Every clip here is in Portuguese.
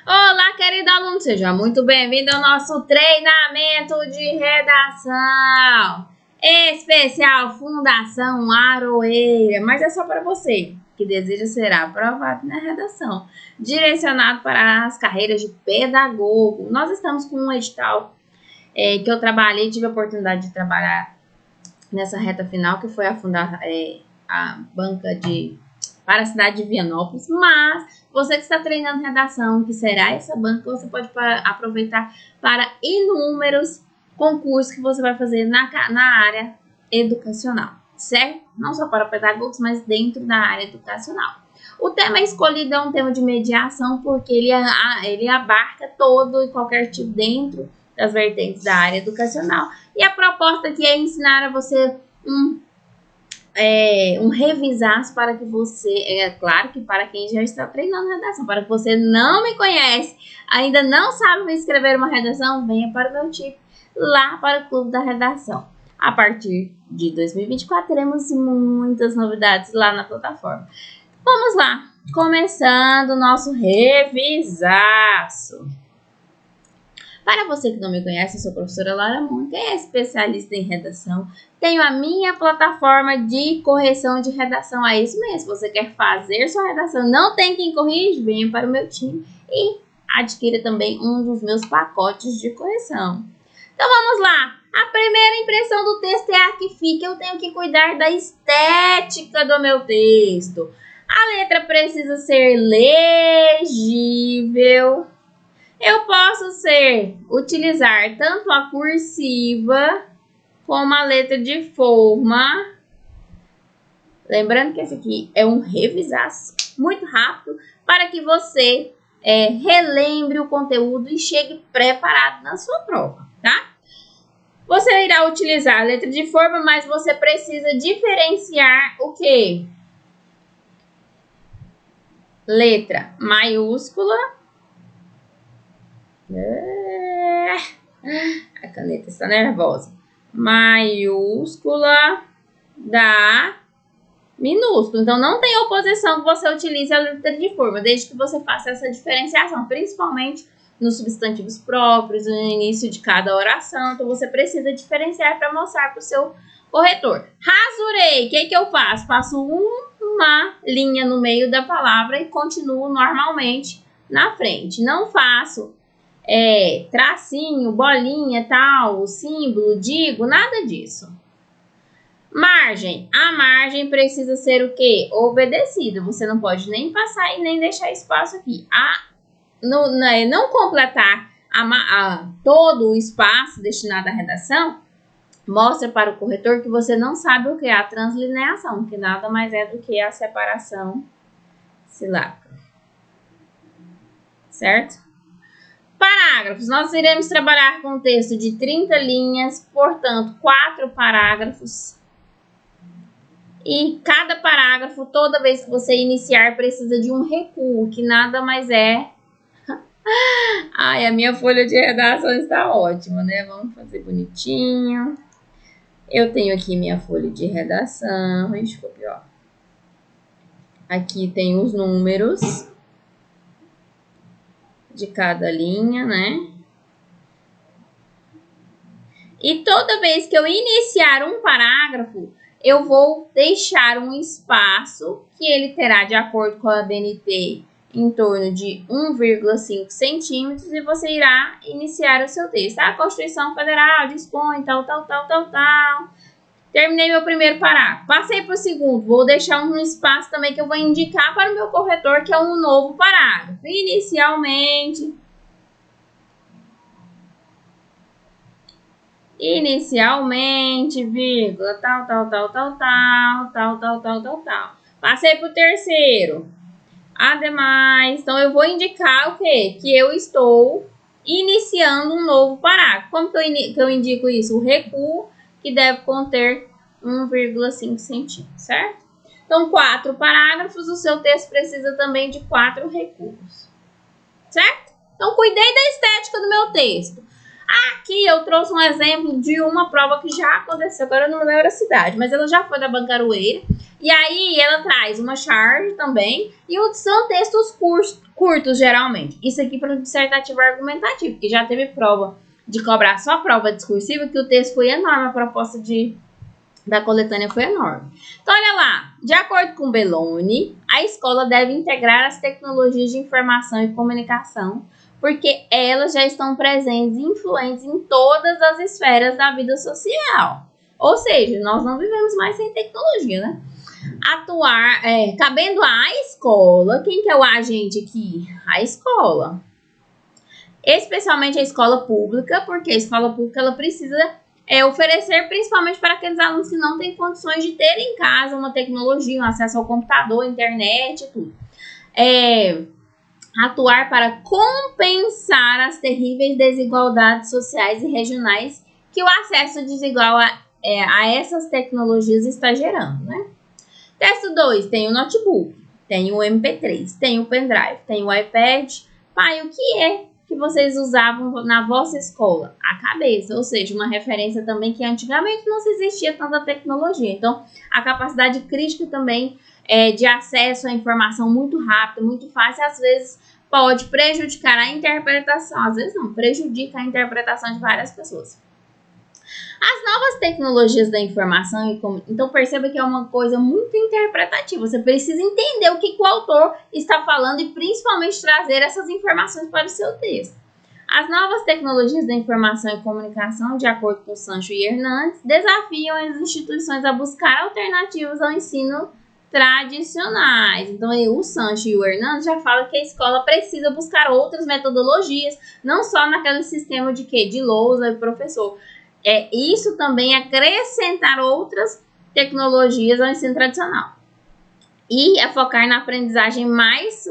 Olá, querido aluno, seja muito bem-vindo ao nosso treinamento de redação especial Fundação Aroeira, mas é só para você que deseja ser aprovado na redação, direcionado para as carreiras de pedagogo. Nós estamos com um edital que eu trabalhei, tive a oportunidade de trabalhar nessa reta final, que foi a banca para a cidade de Vianópolis, mas você que está treinando redação, que será essa banca, você pode aproveitar para inúmeros concursos que você vai fazer na área educacional, certo? Não só para pedagogos, mas dentro da área educacional. O tema escolhido é um tema de mediação, porque ele abarca todo e qualquer tipo dentro das vertentes da área educacional. E a proposta aqui é ensinar a você um revisar para que você, é claro que para quem já está treinando redação, para que você não me conhece, ainda não sabe escrever uma redação, venha para o meu time, lá para o Clube da Redação. A partir de 2024 teremos muitas novidades lá na plataforma. Vamos lá, começando o nosso revisaço. Para você que não me conhece, eu sou a professora Lara Mônica, é especialista em redação. Tenho a minha plataforma de correção de redação. É isso mesmo, se você quer fazer sua redação, não tem quem corrige, venha para o meu time e adquira também um dos meus pacotes de correção. Então vamos lá. A primeira impressão do texto é a que fica. Eu tenho que cuidar da estética do meu texto. A letra precisa ser legível. Eu posso utilizar tanto a cursiva como a letra de forma. Lembrando que esse aqui é um revisaço muito rápido para que você relembre o conteúdo e chegue preparado na sua prova, tá? Você irá utilizar a letra de forma, mas você precisa diferenciar o quê? Letra maiúscula. A caneta está nervosa. Maiúscula da minúscula. Então, não tem oposição que você utilize a letra de forma, desde que você faça essa diferenciação, principalmente nos substantivos próprios, no início de cada oração. Então, você precisa diferenciar para mostrar para o seu corretor. Rasurei. O que eu faço? Faço uma linha no meio da palavra e continuo normalmente na frente. Não faço tracinho, bolinha, tal, símbolo, digo, nada disso. Margem. A margem precisa ser o quê? Obedecida. Você não pode nem passar e nem deixar espaço aqui. Não completar todo o espaço destinado à redação, mostra para o corretor que você não sabe o que é a translineação, que nada mais é do que a separação silábica. Certo? Parágrafos. Nós iremos trabalhar com um texto de 30 linhas, portanto, 4 parágrafos. E cada parágrafo, toda vez que você iniciar, precisa de um recuo, que nada mais é... Ai, a minha folha de redação está ótima, né? Vamos fazer bonitinho. Eu tenho aqui minha folha de redação. Deixa eu copiar. Aqui tem os números de cada linha, né? E toda vez que eu iniciar um parágrafo, eu vou deixar um espaço que ele terá, de acordo com a BNT, em torno de 1,5 centímetros e você irá iniciar o seu texto. A Constituição Federal dispõe tal. Terminei meu primeiro parágrafo. Passei para o segundo. Vou deixar um espaço também que eu vou indicar para o meu corretor, que é um novo parágrafo. Inicialmente, vírgula, tal. Passei para o terceiro. Ademais, então eu vou indicar o quê? Que eu estou iniciando um novo parágrafo. Como que eu indico isso? O recuo, que deve conter 1,5 centímetros, certo? Então, 4 parágrafos, o seu texto precisa também de 4 recuos, certo? Então, cuidei da estética do meu texto. Aqui eu trouxe um exemplo de uma prova que já aconteceu, agora eu não lembro a cidade, mas ela já foi da Banca Aroeira. E aí ela traz uma charge também, e são textos curtos geralmente. Isso aqui para o dissertativo argumentativo, porque já teve prova de cobrar só prova discursiva, que o texto foi enorme, a proposta da coletânea foi enorme. Então, olha lá, de acordo com Belloni, a escola deve integrar as tecnologias de informação e comunicação, porque elas já estão presentes e influentes em todas as esferas da vida social. Ou seja, nós não vivemos mais sem tecnologia, né? Cabendo à escola, quem que é o agente aqui? A escola. Especialmente a escola pública, porque a escola pública ela precisa oferecer principalmente para aqueles alunos que não têm condições de ter em casa uma tecnologia, um acesso ao computador, internet e tudo. Atuar para compensar as terríveis desigualdades sociais e regionais que o acesso desigual a essas tecnologias está gerando, né? Texto 2, tem o notebook, tem o MP3, tem o pendrive, tem o iPad. Pai, o que é que vocês usavam na vossa escola? A cabeça, ou seja, uma referência também que antigamente não se existia tanta tecnologia. Então, a capacidade crítica também de acesso à informação muito rápida, muito fácil, às vezes pode prejudicar a interpretação, às vezes não, prejudica a interpretação de várias pessoas. As novas tecnologias da informação, então perceba que é uma coisa muito interpretativa. Você precisa entender o que o autor está falando e principalmente trazer essas informações para o seu texto. As novas tecnologias da informação e comunicação, de acordo com Sancho e Hernandes, desafiam as instituições a buscar alternativas ao ensino tradicionais. Então, o Sancho e o Hernandes já falam que a escola precisa buscar outras metodologias, não só naquele sistema de lousa e professor. Isso também acrescentar outras tecnologias ao ensino tradicional. E focar na aprendizagem mais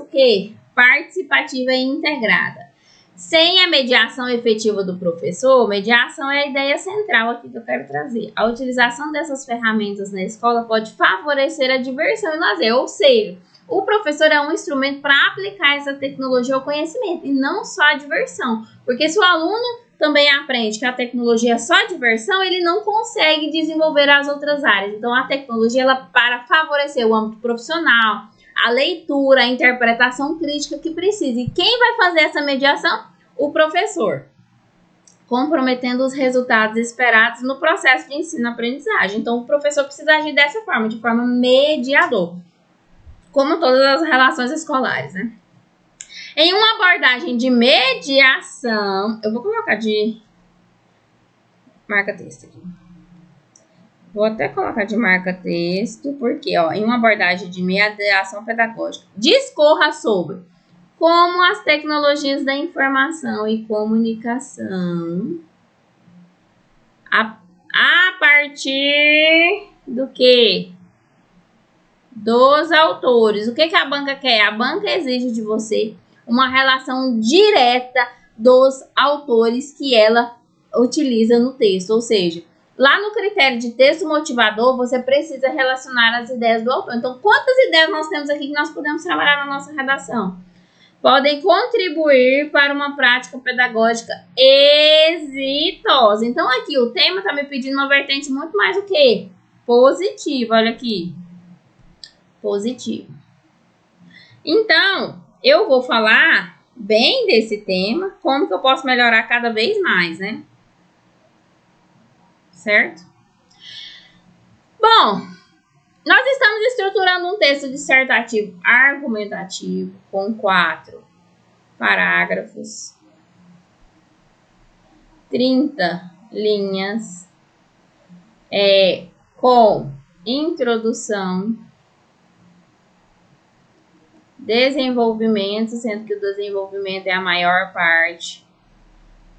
participativa e integrada. Sem a mediação efetiva do professor, mediação é a ideia central aqui que eu quero trazer. A utilização dessas ferramentas na escola pode favorecer a diversão e lazer, ou seja, o professor é um instrumento para aplicar essa tecnologia ao conhecimento e não só a diversão. Porque se o aluno também aprende que a tecnologia é só diversão, ele não consegue desenvolver as outras áreas. Então, a tecnologia ela para favorecer o âmbito profissional, a leitura, a interpretação crítica que precisa. E quem vai fazer essa mediação? O professor, comprometendo os resultados esperados no processo de ensino-aprendizagem. Então, o professor precisa agir dessa forma, de forma mediador, como todas as relações escolares, né? Em uma abordagem de mediação, eu vou colocar de marca-texto aqui. Vou até colocar de marca-texto, porque em uma abordagem de mediação pedagógica, discorra sobre como as tecnologias da informação e comunicação, a partir do quê? Dos autores. O que a banca quer? A banca exige de você uma relação direta dos autores que ela utiliza no texto. Ou seja, lá no critério de texto motivador, você precisa relacionar as ideias do autor. Então, quantas ideias nós temos aqui que nós podemos trabalhar na nossa redação? Podem contribuir para uma prática pedagógica exitosa. Então, aqui o tema está me pedindo uma vertente muito mais o quê? Positiva, olha aqui. Positivo. Então, eu vou falar bem desse tema, como que eu posso melhorar cada vez mais, né? Certo? Bom, nós estamos estruturando um texto dissertativo argumentativo com 4 parágrafos, 30 linhas, com introdução, desenvolvimento, sendo que o desenvolvimento é a maior parte,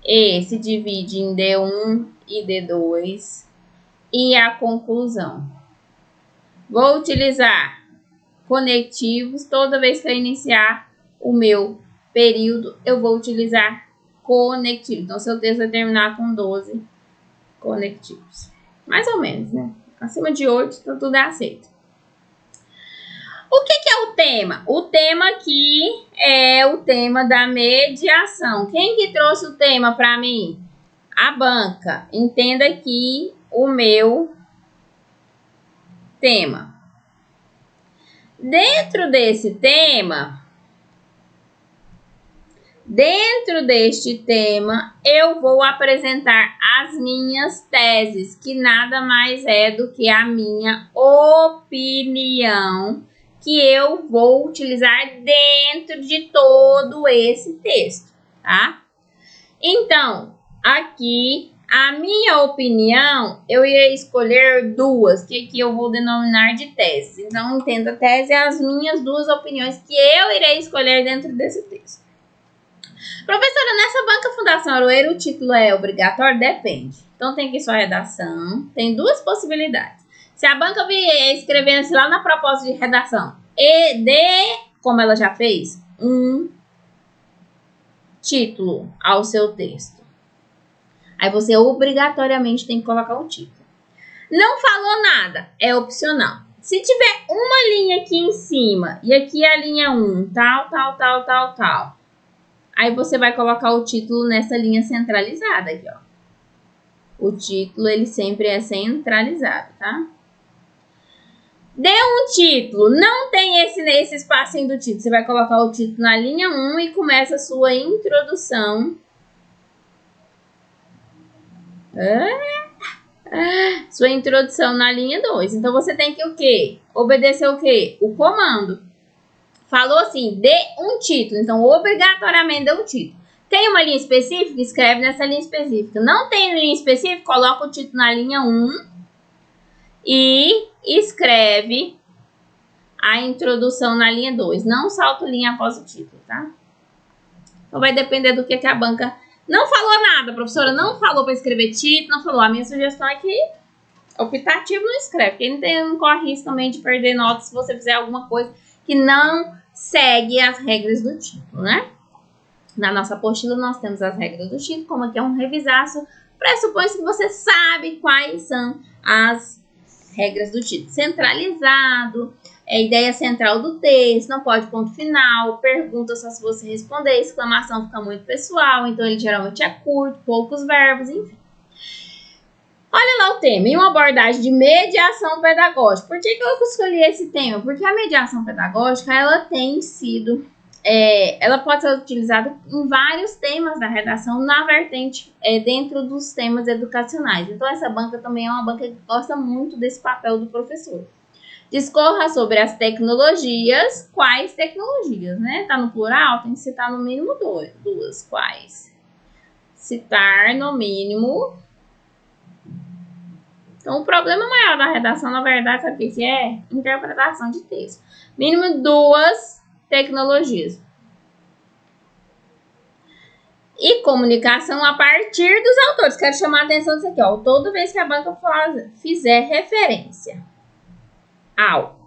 e se divide em D1 e D2, e a conclusão. Vou utilizar conectivos, toda vez que eu iniciar o meu período, eu vou utilizar conectivos. Então, seu texto vai terminar com 12 conectivos. Mais ou menos, né? Acima de 8, então tudo é aceito. O que é o tema? O tema aqui é o tema da mediação. Quem que trouxe o tema para mim? A banca. Entenda aqui o meu tema. Dentro desse tema, Dentro deste tema, eu vou apresentar as minhas teses, que nada mais é do que a minha opinião, que eu vou utilizar dentro de todo esse texto, tá? Então, aqui, a minha opinião, eu irei escolher duas, que aqui eu vou denominar de teses. Então, entenda, tese é as minhas duas opiniões que eu irei escolher dentro desse texto. Professora, nessa banca Fundação Aroeira, o título é obrigatório? Depende. Então, tem aqui sua redação. Tem duas possibilidades. Se a banca vier escrevendo-se lá na proposta de redação, como ela já fez, um título ao seu texto. Aí você obrigatoriamente tem que colocar o título. Não falou nada, é opcional. Se tiver uma linha aqui em cima e aqui a linha 1, tal. Aí você vai colocar o título nessa linha centralizada aqui, ó. O título, ele sempre é centralizado, tá? Dê um título, não tem esse espacinho do título. Você vai colocar o título na linha 1 e começa a sua introdução. Sua introdução na linha 2. Então, você tem que o quê? Obedecer o quê? O comando. Falou assim, dê um título. Então, obrigatoriamente dê um título. Tem uma linha específica? Escreve nessa linha específica. Não tem linha específica? Coloca o título na linha 1 e escreve a introdução na linha 2. Não salta linha após o título, tá? Então, vai depender do que a banca... Não falou nada, professora. Não falou para escrever título, não falou. A minha sugestão é que optativo não escreve. Porque não corre risco também de perder notas se você fizer alguma coisa que não segue as regras do título, né? Na nossa apostila nós temos as regras do título, como aqui é um revisaço, pressupõe que você sabe quais são as regras do título. Centralizado, ideia central do texto, não pode ponto final, pergunta só se você responder, exclamação fica muito pessoal, então ele geralmente é curto, poucos verbos, enfim. Olha lá o tema, em uma abordagem de mediação pedagógica. Por que eu escolhi esse tema? Porque a mediação pedagógica, ela tem sido, ela pode ser utilizada em vários temas da redação, na vertente, dentro dos temas educacionais. Então, essa banca também é uma banca que gosta muito desse papel do professor. Discorra sobre as tecnologias. Quais tecnologias, né? Tá no plural, tem que citar no mínimo duas. Quais? Citar no mínimo. Então, o problema maior da redação, na verdade, sabe o que é? Interpretação de texto. Mínimo 2 tecnologias. E comunicação a partir dos autores. Quero chamar a atenção disso aqui, ó. Toda vez que a banca fizer referência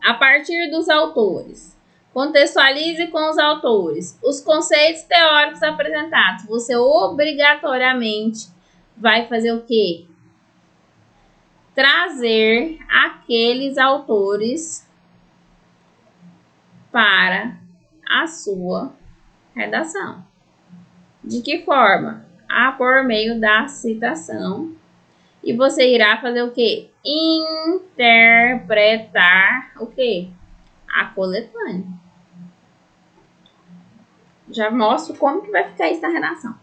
a partir dos autores, contextualize com os autores os conceitos teóricos apresentados. Você obrigatoriamente vai fazer o quê? Trazer aqueles autores para a sua redação. De que forma? Por meio da citação. E você irá fazer o quê? Interpretar o quê? A coletânea. Já mostro como que vai ficar isso na redação.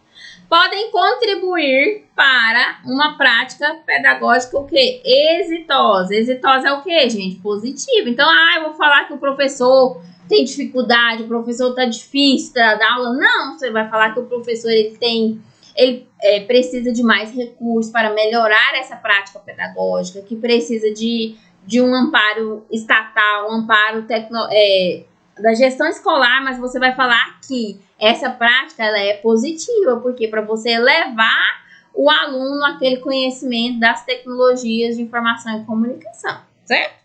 Podem contribuir para uma prática pedagógica o quê? Exitosa. Exitosa é o quê, gente? Positiva. Então, eu vou falar que o professor tem dificuldade, o professor tá difícil da aula. Não, você vai falar que o professor ele precisa de mais recursos para melhorar essa prática pedagógica, que precisa de um amparo estatal, um amparo da gestão escolar, mas você vai falar que essa prática ela é positiva, porque para você levar o aluno àquele conhecimento das tecnologias de informação e comunicação, certo?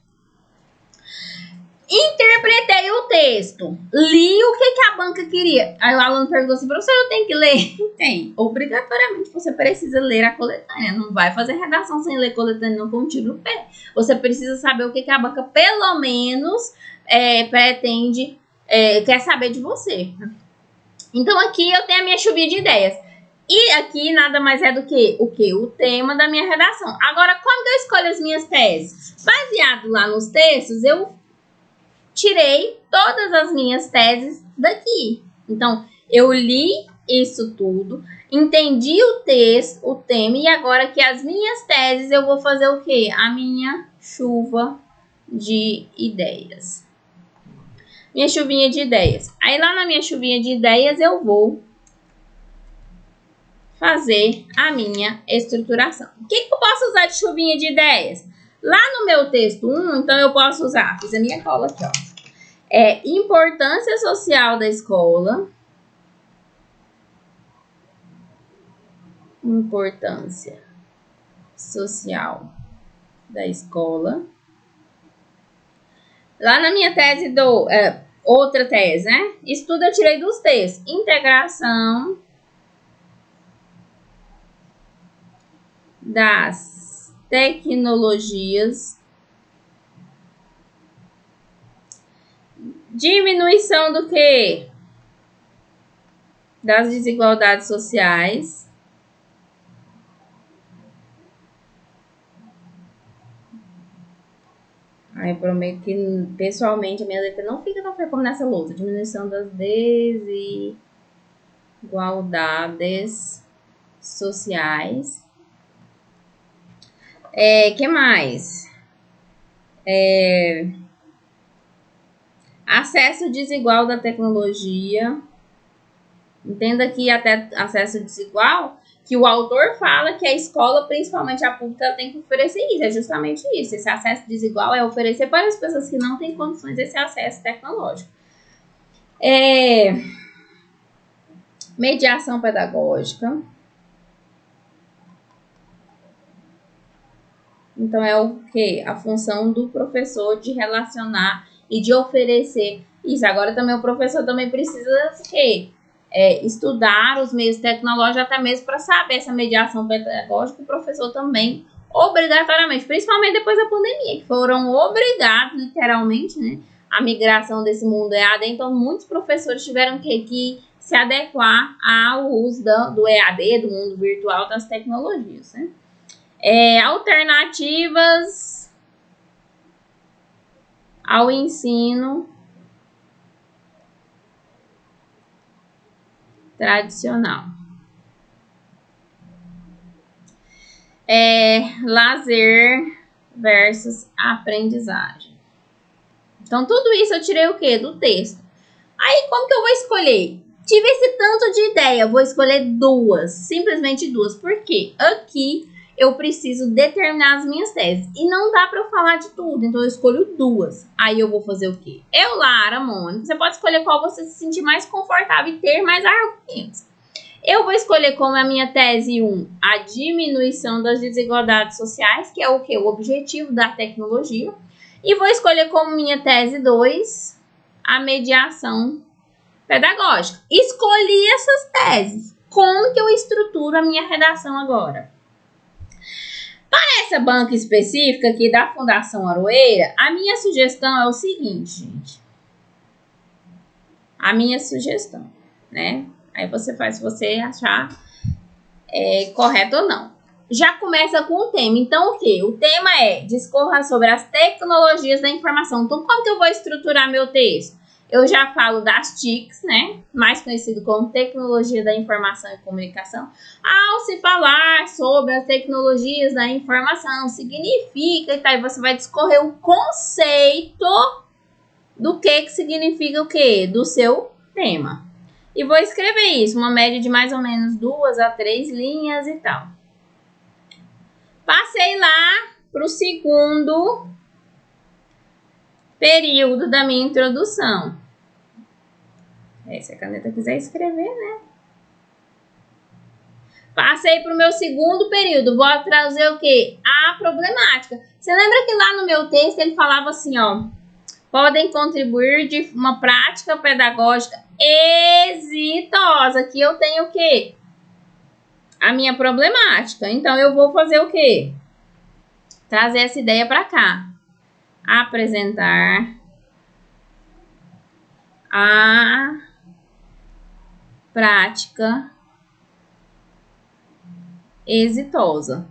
Interpretei o texto, li o que a banca queria. Aí o aluno perguntou assim, professor, eu tenho que ler? Tem, obrigatoriamente você precisa ler a coletânea, não vai fazer redação sem ler coletânea, não com tiro no pé. Você precisa saber o que a banca pelo menos pretende, quer saber de você. Então aqui eu tenho a minha chuvinha de ideias. E aqui nada mais é do que o quê? O tema da minha redação. Agora, como que eu escolho as minhas teses? Baseado lá nos textos, eu tirei todas as minhas teses daqui. Então, eu li isso tudo, entendi o texto, o tema, e agora que as minhas teses eu vou fazer o quê? A minha chuva de ideias. Minha chuvinha de ideias. Aí lá na minha chuvinha de ideias eu vou fazer a minha estruturação. O que eu posso usar de chuvinha de ideias? Lá no meu texto 1, então eu posso usar, fiz a minha cola aqui, ó. Importância social da escola. Importância social da escola. Lá na minha tese outra tese, né? Isso tudo eu tirei dos textos. Integração das tecnologias. Diminuição do quê? Das desigualdades sociais. Aí eu prometo que, pessoalmente, a minha letra não fica tão feia como nessa lousa. Diminuição das desigualdades sociais. Que mais? Acesso desigual da tecnologia. Entenda que até acesso desigual, que o autor fala que a escola, principalmente a pública, tem que oferecer isso. É justamente isso. Esse acesso desigual é oferecer para as pessoas que não têm condições esse acesso tecnológico. Mediação pedagógica. Então, é o quê? A função do professor de relacionar e de oferecer isso. Agora, também o professor também precisa o quê? Estudar os meios tecnológicos, até mesmo para saber essa mediação pedagógica. O professor também, obrigatoriamente, principalmente depois da pandemia, que foram obrigados, literalmente, né, a migração desse mundo EAD. Então, muitos professores tiveram que se adequar ao uso do EAD, do mundo virtual, das tecnologias, né? Alternativas ao ensino tradicional. Lazer versus aprendizagem. Então, tudo isso eu tirei o quê? Do texto. Aí, como que eu vou escolher? Tive esse tanto de ideia, vou escolher duas, simplesmente duas. Por quê? Aqui eu preciso determinar as minhas teses. E não dá para eu falar de tudo, então eu escolho duas. Aí eu vou fazer o quê? Lara, Mônica, você pode escolher qual você se sentir mais confortável e ter mais argumentos. Eu vou escolher como a minha tese 1, a diminuição das desigualdades sociais, que é o quê? O objetivo da tecnologia. E vou escolher como minha tese 2, a mediação pedagógica. Escolhi essas teses. Como que eu estruturo a minha redação agora? Para essa banca específica aqui da Fundação Aroeira, a minha sugestão é o seguinte, gente. A minha sugestão, né? Aí você faz se você achar correto ou não. Já começa com o tema. Então, o quê? O tema discorra sobre as tecnologias da informação. Então, como que eu vou estruturar meu texto? Eu já falo das TICs, né? Mais conhecido como Tecnologia da Informação e Comunicação. Ao se falar sobre as tecnologias da informação, significa, e tá, aí você vai discorrer o conceito do que significa o quê? Do seu tema. E vou escrever isso, uma média de mais ou menos 2 a 3 linhas e tal. Passei lá para o segundo período da minha introdução. Se a caneta quiser escrever, né? Passei para o meu segundo período. Vou trazer o quê? A problemática. Você lembra que lá no meu texto ele falava assim, ó. Podem contribuir de uma prática pedagógica exitosa. Aqui eu tenho o quê? A minha problemática. Então, eu vou fazer o quê? Trazer essa ideia para cá. Apresentar a prática exitosa.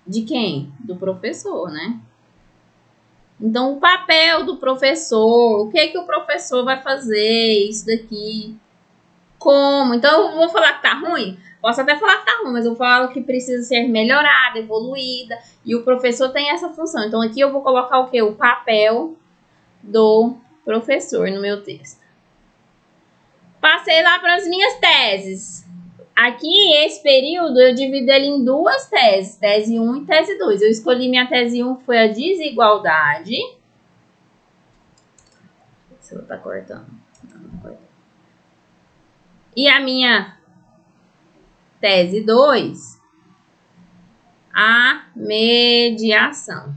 De quem? Do professor, né? Então, o papel do professor, o que o professor vai fazer, isso daqui, como. Então, eu vou falar que tá ruim? Posso até falar que tá ruim, mas eu falo que precisa ser melhorada, evoluída. E o professor tem essa função. Então, aqui eu vou colocar o quê? O papel do professor no meu texto. Passei lá para as minhas teses. Aqui, esse período, eu divido ele em duas teses. Tese 1 e tese 2. Eu escolhi minha tese 1, que foi a desigualdade. Se eu tá cortando. Não corta. E a minha tese 2, a mediação.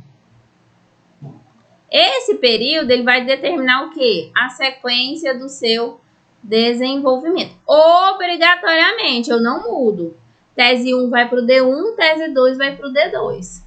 Esse período, ele vai determinar o quê? A sequência do seu desenvolvimento. Obrigatoriamente, eu não mudo. Tese 1 vai para o D1, tese 2 vai para o D2.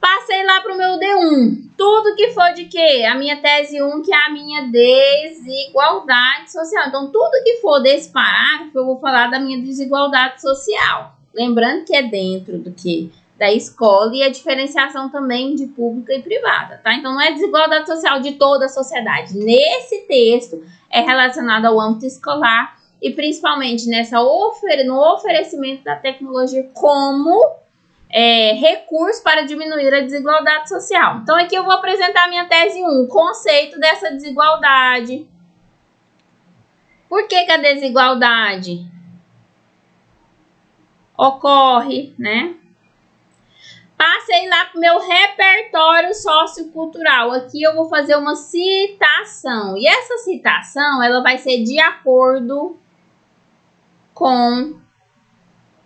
Passei lá para o meu D1. Tudo que for de quê? A minha tese 1, que é a minha desigualdade social. Então, tudo que for desse parágrafo, eu vou falar da minha desigualdade social. Lembrando que é dentro do que? Da escola e a diferenciação também de pública e privada, tá? Então, não é desigualdade social de toda a sociedade. Nesse texto, é relacionado ao âmbito escolar e principalmente no oferecimento da tecnologia como recurso para diminuir a desigualdade social. Então, aqui eu vou apresentar a minha tese 1, o conceito dessa desigualdade. Por que a desigualdade ocorre, né? Passei lá para o meu repertório sociocultural. Aqui eu vou fazer uma citação. E essa citação, ela vai ser de acordo com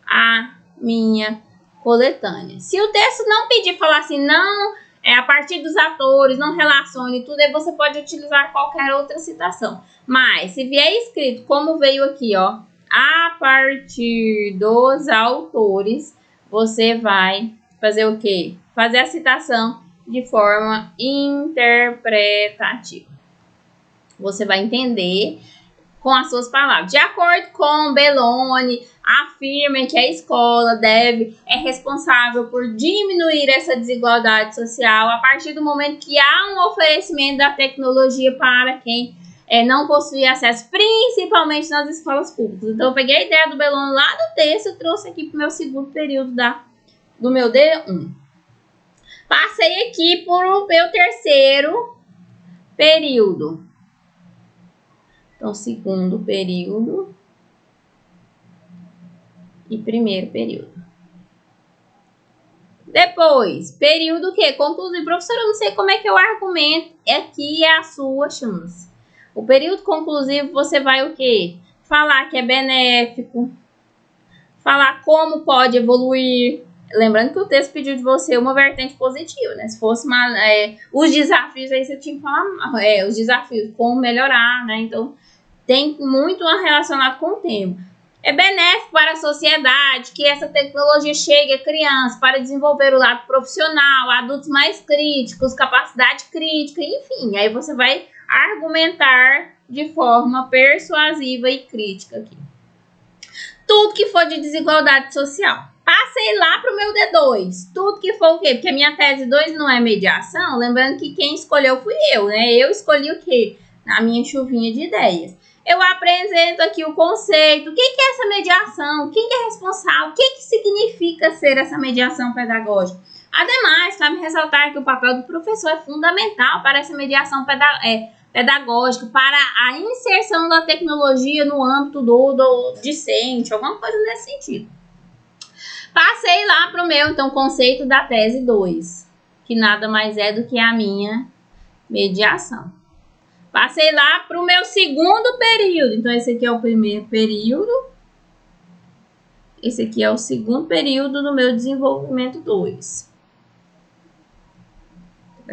a minha coletânea. Se o texto não pedir, falar assim, não, a partir dos atores, não relacione tudo, aí você pode utilizar qualquer outra citação. Mas, se vier escrito, como veio aqui, ó, a partir dos autores, você vai fazer o quê? Fazer a citação de forma interpretativa. Você vai entender com as suas palavras. De acordo com Belloni, afirma que a escola é responsável por diminuir essa desigualdade social a partir do momento que há um oferecimento da tecnologia para quem não possui acesso, principalmente nas escolas públicas. Então, eu peguei a ideia do Belloni lá do texto e trouxe aqui para o meu segundo período do meu D1. Passei aqui para o meu terceiro período. Então, segundo período e primeiro período. Depois, período o quê? Conclusivo. Professor, eu não sei como é que eu argumento. Aqui é a sua chance. O período conclusivo, você vai o quê? Falar que é benéfico. Falar como pode evoluir. Lembrando que o texto pediu de você uma vertente positiva, né? Se fosse os desafios, aí você tinha que falar os desafios, como melhorar, né? Então, tem muito relacionado com o tema. É benéfico para a sociedade que essa tecnologia chegue a crianças para desenvolver o lado profissional, adultos mais críticos, capacidade crítica, enfim. Aí você vai argumentar de forma persuasiva e crítica aqui. Tudo que for de desigualdade social. Passei lá para o meu D2. Tudo que for o quê? Porque a minha tese 2 não é mediação. Lembrando que quem escolheu fui eu, né? Eu escolhi o quê? Na minha chuvinha de ideias. Eu apresento aqui o conceito. O que é essa mediação? Quem é responsável? O que significa ser essa mediação pedagógica? Ademais, cabe ressaltar que o papel do professor é fundamental para essa mediação pedagógica, para a inserção da tecnologia no âmbito do discente, alguma coisa nesse sentido. Passei lá para o meu, então, conceito da tese 2, que nada mais é do que a minha mediação. Passei lá para o meu segundo período. Então, esse aqui é o primeiro período. Esse aqui é o segundo período do meu desenvolvimento 2.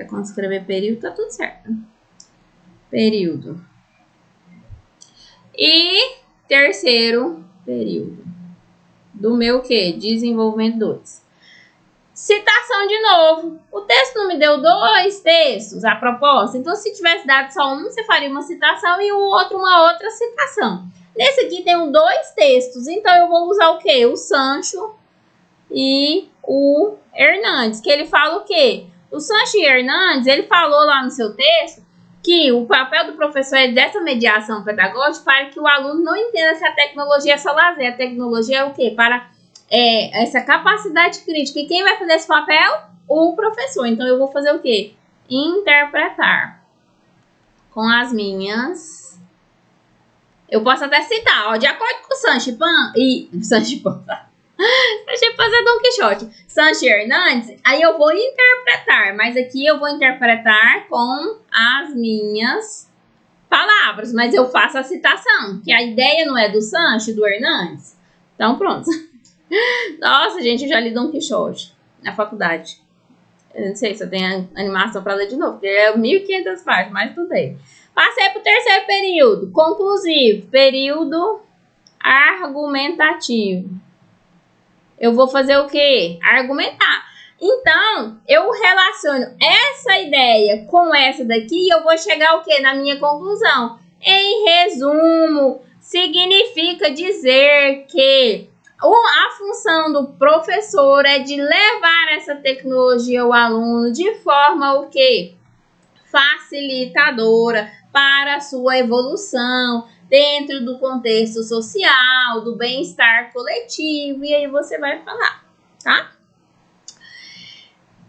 Quando escrever período, tá tudo certo. Período. E terceiro período do meu quê? Desenvolvimento 2. Citação de novo. O texto não me deu 2 textos, a proposta. Então, se tivesse dado só um, você faria uma citação e o outro uma outra citação. Nesse aqui tem 2 textos. Então, eu vou usar o quê? O Sancho e o Hernandes. Que ele fala o quê? O Sancho e Hernandes, ele falou lá no seu texto que o papel do professor é dessa mediação pedagógica para que o aluno não entenda que a tecnologia é só lazer. A tecnologia é o quê? Para essa capacidade crítica. E quem vai fazer esse papel? O professor. Então, eu vou fazer o quê? Interpretar com as minhas... Eu posso até citar, ó, de acordo com Sanchipan e... Sanchipan, tá? Sanchipan é Dom Quixote. Sanchi Hernandes, aí eu vou interpretar, mas aqui eu vou interpretar com as minhas palavras, mas eu faço a citação, que a ideia não é do Sanchi, do Hernandes. Então, pronto. Nossa, gente, eu já li Dom Quixote na faculdade. Eu não sei se eu tenho animação para ler de novo, porque é 1.500 páginas, mas tudo bem. Passei para o terceiro período, conclusivo, período argumentativo. Eu vou fazer o quê? Argumentar. Então, eu relaciono essa ideia com essa daqui e eu vou chegar o quê? Na minha conclusão. Em resumo, significa dizer que a função do professor é de levar essa tecnologia ao aluno de forma o quê? Facilitadora para a sua evolução dentro do contexto social, do bem-estar coletivo, e aí você vai falar, tá?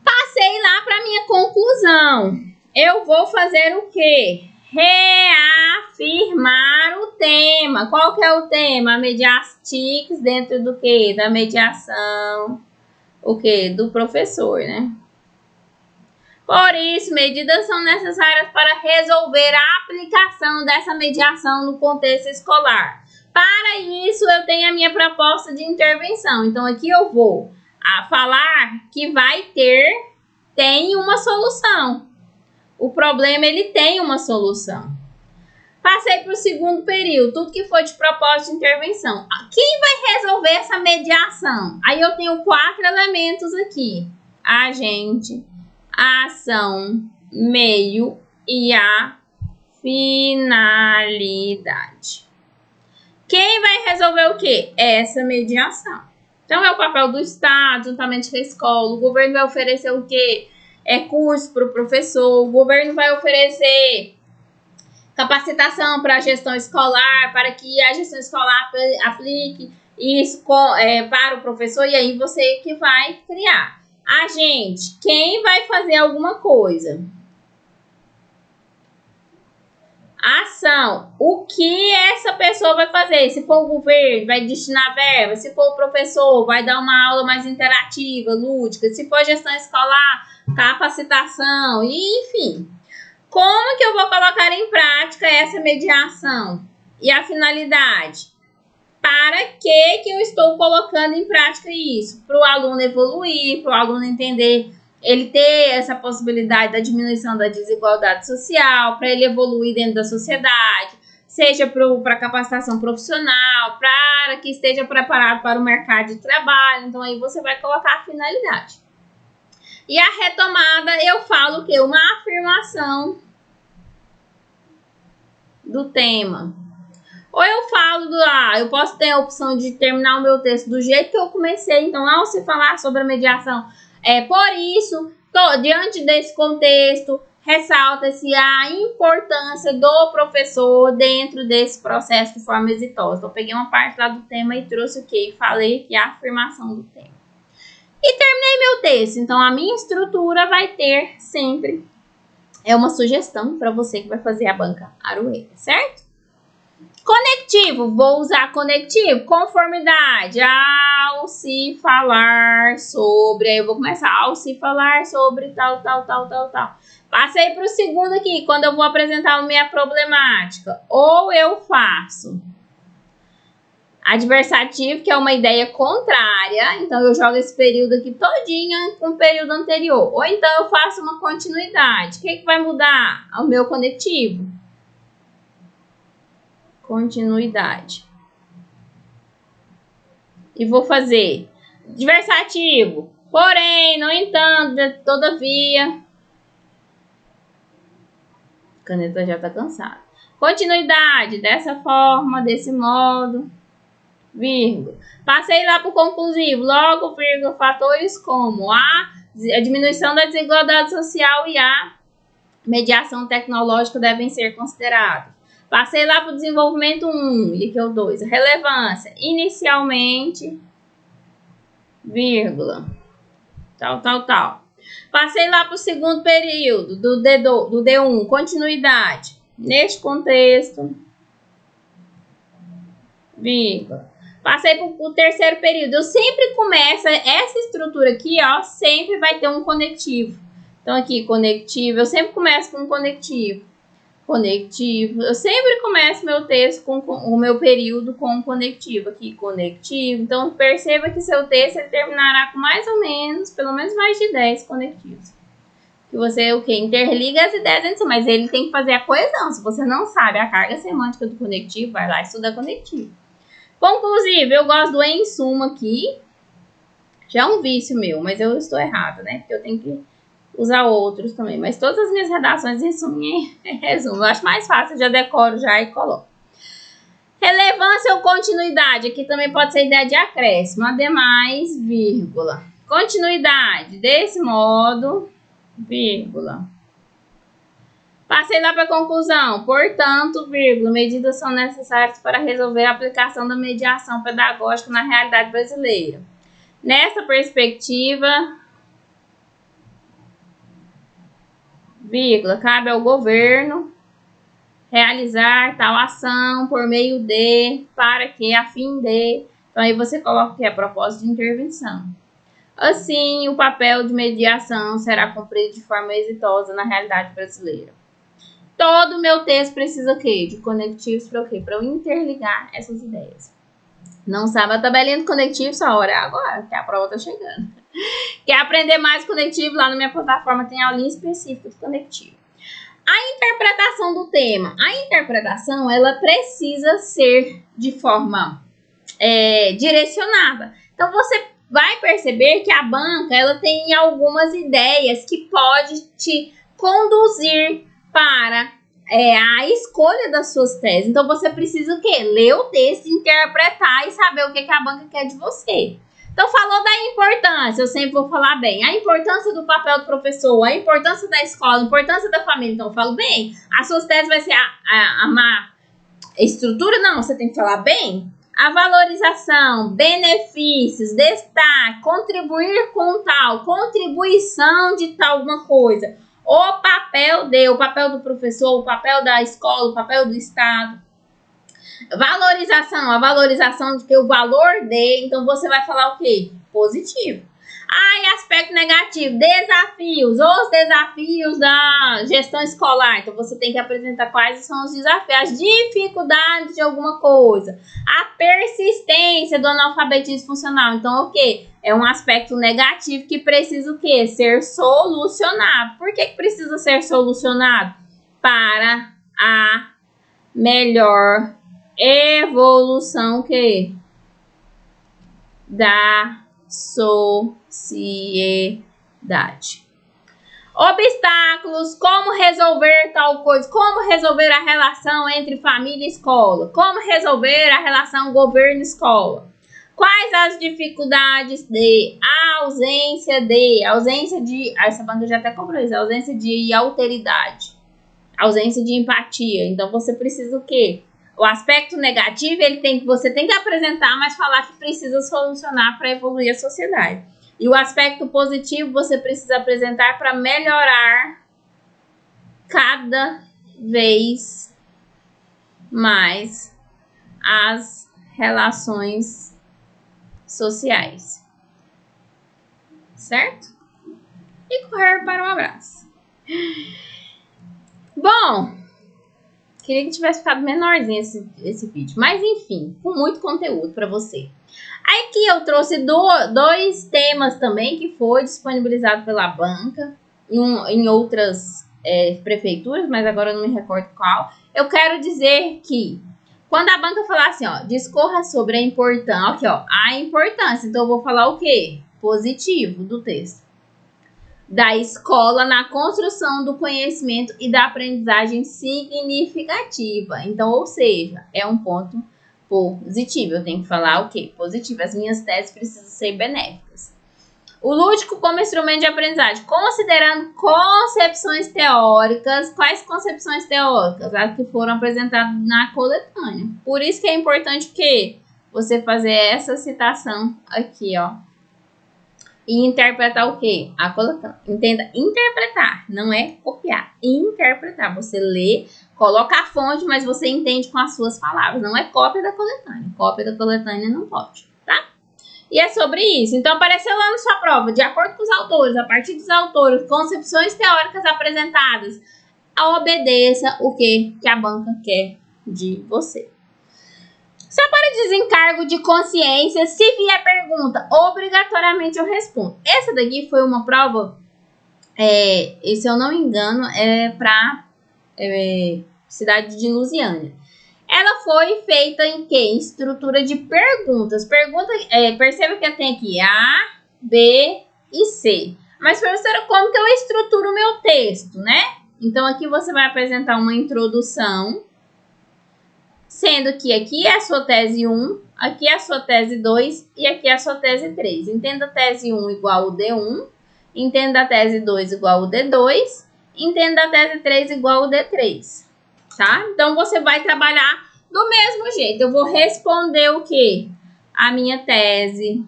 Passei lá para minha conclusão. Eu vou fazer o quê? Reafirmar o tema. Qual que é o tema? Mediastics dentro do quê? Da mediação, o quê? Do professor, né? Por isso, medidas são necessárias para resolver a aplicação dessa mediação no contexto escolar. Para isso, eu tenho a minha proposta de intervenção. Então, aqui eu vou falar que tem uma solução. O problema, ele tem uma solução. Passei para o segundo período, tudo que foi de propósito de intervenção. Quem vai resolver essa mediação? Aí eu tenho 4 elementos aqui. Agente, a ação, meio e a finalidade. Quem vai resolver o quê? Essa mediação. Então, é o papel do Estado, juntamente com a escola. O governo vai oferecer o quê? Curso para o professor. O governo vai oferecer capacitação para a gestão escolar, para que a gestão escolar aplique isso para o professor. E aí, você que vai criar. Agente, quem vai fazer alguma coisa? Ação, o que essa pessoa vai fazer? Se for o governo, vai destinar verba. Se for o professor, vai dar uma aula mais interativa, lúdica. Se for gestão escolar, capacitação, enfim. Como que eu vou colocar em prática essa mediação? E a finalidade? Para que eu estou colocando em prática isso? Para o aluno evoluir, para o aluno entender, ele ter essa possibilidade da diminuição da desigualdade social, para ele evoluir dentro da sociedade, seja para capacitação profissional, para que esteja preparado para o mercado de trabalho. Então, aí você vai colocar a finalidade. E a retomada, eu falo que uma afirmação do tema. Ou eu falo eu posso ter a opção de terminar o meu texto do jeito que eu comecei. Então, ao se falar sobre a mediação, por isso, diante desse contexto, ressalta-se a importância do professor dentro desse processo de forma exitosa. Então, eu peguei uma parte lá do tema e trouxe o quê? Falei que a afirmação do tema. E terminei meu texto. Então, a minha estrutura vai ter sempre uma sugestão para você que vai fazer a banca Aroeira, certo? Conectivo, vou usar conectivo, conformidade, ao se falar sobre, aí eu vou começar, ao se falar sobre tal. Passei para o segundo aqui, quando eu vou apresentar a minha problemática, ou eu faço adversativo, que é uma ideia contrária, então eu jogo esse período aqui todinho com o período anterior, ou então eu faço uma continuidade. O que vai mudar? O meu conectivo. Continuidade. E vou fazer adversativo, porém, no entanto, todavia. A caneta já está cansada. Continuidade, dessa forma, desse modo, vírgula. Passei lá para o conclusivo, logo, vírgula, fatores como a diminuição da desigualdade social e a mediação tecnológica devem ser considerados. Passei lá para o desenvolvimento 1, e aqui é o 2, relevância, inicialmente, vírgula, tal. Passei lá para o segundo período do D1, continuidade, neste contexto, vírgula. Passei para o terceiro período, eu sempre começo, essa estrutura aqui, ó, sempre vai ter um conectivo. Então aqui, conectivo, eu sempre começo com um conectivo. Conectivo, eu sempre começo meu texto com o meu período com um conectivo aqui, conectivo. Então perceba que seu texto ele terminará com mais ou menos, pelo menos mais de 10 conectivos. Que você o que interliga as ideias entre si, mas ele tem que fazer a coesão. Se você não sabe a carga semântica do conectivo, vai lá e estuda conectivo. Conclusivo, eu gosto do em suma aqui. Já é um vício meu, mas eu estou errada, né? Porque eu tenho que usar outros também, mas todas as minhas redações em suma resumo. Eu acho mais fácil, já decoro já e coloco. Relevância ou continuidade, aqui também pode ser ideia de acréscimo, ademais, vírgula. Continuidade, desse modo, vírgula. Passei lá para a conclusão, portanto, vírgula, medidas são necessárias para resolver a aplicação da mediação pedagógica na realidade brasileira. Nessa perspectiva, vírgula, cabe ao governo realizar tal ação por meio de, para que, a fim de. Então, aí você coloca que é propósito de intervenção. Assim, o papel de mediação será cumprido de forma exitosa na realidade brasileira. Todo o meu texto precisa o quê? De conectivos para o quê? Para eu interligar essas ideias. Não sabe a tabelinha do conectivo, só hora agora, que a prova está chegando. Quer aprender mais conectivo? Lá na minha plataforma tem aulinha específica de conectivo. A interpretação do tema. A interpretação, ela precisa ser de forma direcionada. Então, você vai perceber que a banca, ela tem algumas ideias que pode te conduzir para a escolha das suas teses. Então, você precisa o quê? Ler o texto, interpretar e saber o que a banca quer de você. Então, falou da importância, eu sempre vou falar bem. A importância do papel do professor, a importância da escola, a importância da família. Então, eu falo bem. As suas teses vai ser a má estrutura? Não, você tem que falar bem. A valorização, benefícios, destaque, contribuir com tal, contribuição de tal alguma coisa. O papel do professor, o papel da escola, o papel do Estado. Valorização, a valorização de que o valor de, então você vai falar o quê? Positivo. E aspecto negativo, desafios, os desafios da gestão escolar. Então você tem que apresentar quais são os desafios, as dificuldades de alguma coisa, a persistência do analfabetismo funcional. Então o quê? É um aspecto negativo que precisa o quê? Ser solucionado. Por que precisa ser solucionado? Para a melhor evolução que da sociedade. Obstáculos, como resolver tal coisa, como resolver a relação entre família e escola, como resolver a relação governo-escola. Quais as dificuldades de ausência de, essa banca já até cobrou isso, ausência de alteridade, ausência de empatia. Então você precisa o quê? O aspecto negativo, você tem que apresentar, mas falar que precisa solucionar para evoluir a sociedade. E o aspecto positivo você precisa apresentar para melhorar cada vez mais as relações sociais. Certo? E correr para um abraço. Bom, queria que tivesse ficado menorzinho esse vídeo. Mas, enfim, com muito conteúdo para você. Aqui eu trouxe dois temas também que foi disponibilizado pela banca em outras prefeituras, mas agora eu não me recordo qual. Eu quero dizer que quando a banca falar assim, ó, discorra sobre a importância, aqui, ó, a importância. Então eu vou falar o quê? Positivo do texto. Da escola na construção do conhecimento e da aprendizagem significativa. Então, ou seja, é um ponto positivo. Eu tenho que falar o quê? Positivo. As minhas teses precisam ser benéficas. O lúdico como instrumento de aprendizagem, considerando concepções teóricas. Quais concepções teóricas? As que foram apresentadas na coletânea. Por isso que é importante que você fazer essa citação aqui, ó. E interpretar o quê? A coletânea. Entenda, interpretar, não é copiar. Interpretar. Você lê, coloca a fonte, mas você entende com as suas palavras. Não é cópia da coletânea. Cópia da coletânea não pode, tá? E é sobre isso. Então, apareceu lá na sua prova, de acordo com os autores, a partir dos autores, concepções teóricas apresentadas, obedeça o que a banca quer de você. Só para desencargo de consciência, se vier pergunta, obrigatoriamente eu respondo. Essa daqui foi uma prova, se eu não me engano, é para cidade de Lusiânia. Ela foi feita em quê? Em estrutura de perguntas. Perceba que eu tenho aqui A, B e C. Mas, professora, como que eu estruturo o meu texto, né? Então, aqui você vai apresentar uma introdução, sendo que aqui é a sua tese 1, aqui é a sua tese 2 e aqui é a sua tese 3. Entenda a tese 1 igual ao D1, entenda a tese 2 igual ao D2, entenda a tese 3 igual ao D3. Tá? Então, você vai trabalhar do mesmo jeito. Eu vou responder o quê? A minha tese.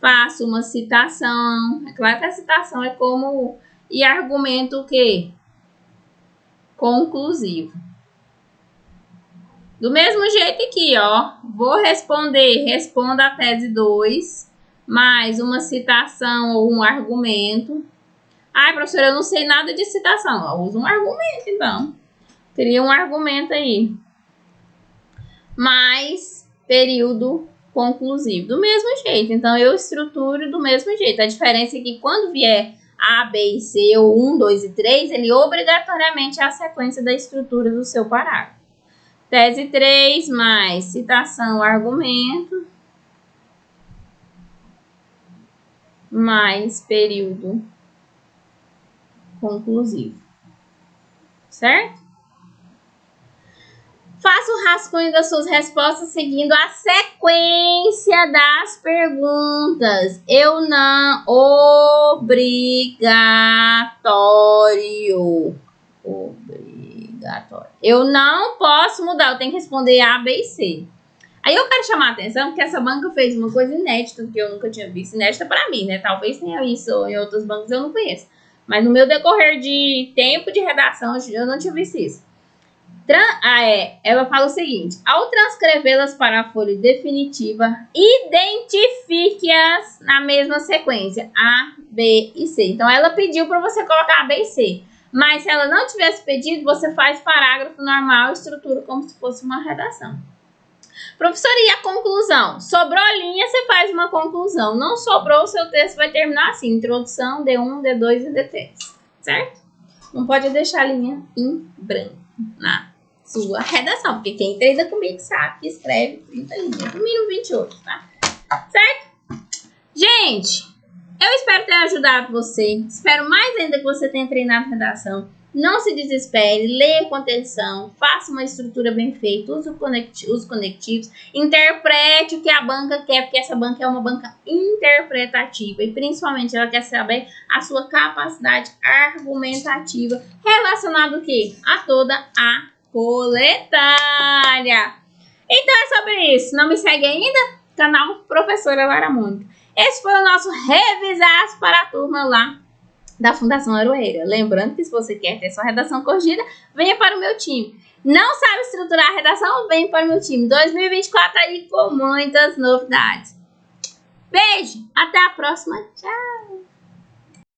Faço uma citação. É claro que a citação é como... E argumento o quê? Conclusivo. Do mesmo jeito aqui, ó. Vou responder. Responda a tese 2. Mais uma citação ou um argumento. Ai, professora, eu não sei nada de citação. Eu uso um argumento, então. Teria um argumento aí. Mais período conclusivo. Do mesmo jeito. Então, eu estruturo do mesmo jeito. A diferença é que quando vier A, B e C, ou 1, 2 e 3, ele obrigatoriamente é a sequência da estrutura do seu parágrafo. Tese 3, mais citação, argumento, mais período conclusivo. Certo? Faça o rascunho das suas respostas seguindo a sequência das perguntas. Eu não. Obrigatório. Eu não posso mudar. Eu tenho que responder A, B e C. Aí eu quero chamar a atenção porque essa banca fez uma coisa inédita que eu nunca tinha visto. Inédita para mim, né? Talvez tenha isso em outros bancos, eu não conheço. Mas no meu decorrer de tempo de redação, eu não tinha visto isso. Ela fala o seguinte: ao transcrevê-las para a folha definitiva, identifique-as na mesma sequência, A, B e C. Então, ela pediu para você colocar A, B e C. Mas, se ela não tivesse pedido, você faz parágrafo normal, estrutura como se fosse uma redação. Professora, e a conclusão? Sobrou linha, você faz uma conclusão. Não sobrou, o seu texto vai terminar assim: introdução, D1, D2 e D3. Certo? Não pode deixar a linha em branco na sua redação, porque quem treina comigo sabe que escreve 30 linhas, no mínimo 28, tá? Certo? Gente, eu espero ter ajudado você. Espero mais ainda que você tenha treinado redação. Não se desespere, leia com atenção, faça uma estrutura bem feita, use os conectivos, interprete o que a banca quer, porque essa banca é uma banca interpretativa e principalmente ela quer saber a sua capacidade argumentativa relacionada ao quê? A toda a coletânea. Então é sobre isso. Não me segue ainda? Canal Professora Lara Mônica. Esse foi o nosso Revisar para a turma lá da Fundação Aroeira. Lembrando que se você quer ter sua redação corrigida, venha para o meu time. Não sabe estruturar a redação? Venha para o meu time. 2024 aí com muitas novidades. Beijo, até a próxima. Tchau!